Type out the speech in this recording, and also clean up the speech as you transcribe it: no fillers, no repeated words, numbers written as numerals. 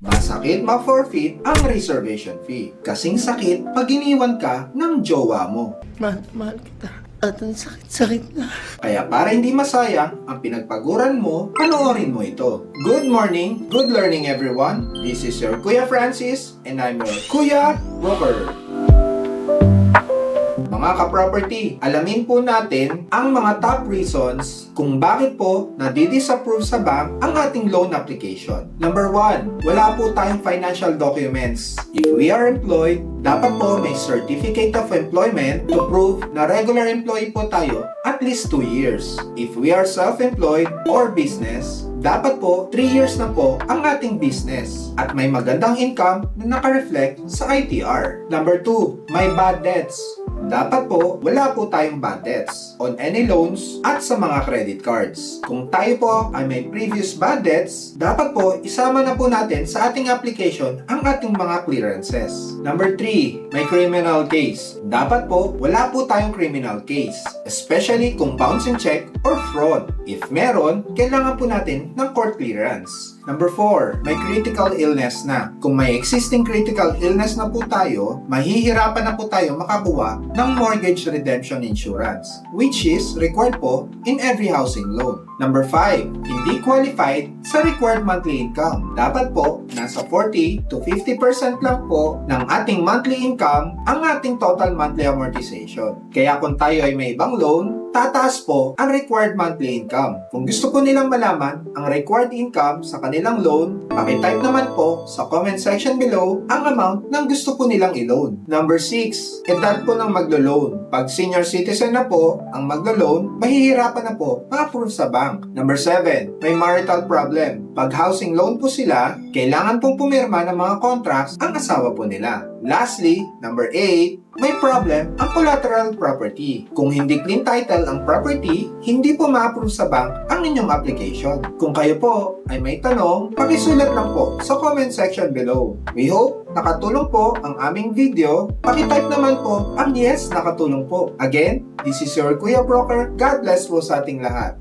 Masakit ma-forfeit ang reservation fee. Kasing sakit pag iniwan ka ng jowa mo. Mahal kita. At ang sakit-sakit na. Kaya para hindi masayang ang pinagpaguran mo, panoorin mo ito. Good morning, good learning everyone. This is your Kuya Francis and I'm your Kuya Broker. Mga ka-property, alamin po natin ang mga top reasons kung bakit po nadi-disapprove sa bank ang ating loan application. Number 1, wala po tayong financial documents. If we are employed, dapat po may certificate of employment to prove na regular employee po tayo at least 2 years. If we are self-employed or business, dapat po 3 years na po ang ating business at may magandang income na naka-reflect sa ITR. Number 2, may bad debts. Dapat po wala po tayong bad debts on any loans at sa mga credit cards. Kung tayo po ay may previous bad debts, dapat po isama na po natin sa ating application ang ating mga clearances. Number 3, may criminal case. Dapat po wala po tayong criminal case, especially kung bouncing check or fraud. If meron, kailangan po natin ng court clearance. Number 4, may critical illness na. Kung may existing critical illness na po tayo, mahihirapan na po tayo makakuha ng mortgage redemption insurance, which is required po in every housing loan. Number 5, hindi qualified sa required monthly income. Dapat po, nasa 40 to 50% lang po ng ating monthly income ang ating total monthly amortization. Kaya kung tayo ay may ibang loan, tataas po ang required monthly income. Kung gusto po nilang malaman ang required income sa kanilang loan, pakitype naman po sa comment section below ang amount ng gusto po nilang i-loan. Number 6, edad po ng maglo-loan. Pag senior citizen na po ang maglo-loan, mahihirapan na po ma-approve sa bank. Number 7, may marital problem. Pag housing loan po sila, kailangan pong pumirma ng mga contracts ang asawa po nila. Lastly, number 8, may problem ang collateral property. Kung hindi clean title ang property, hindi po ma-approve sa bank ang inyong application. Kung kayo po ay may tanong, pakisulat lang po sa comment section below. We hope nakatulong po ang aming video. Pakitype naman po ang yes, nakatulong po. Again, this is your Kuya Broker. God bless po sa ating lahat.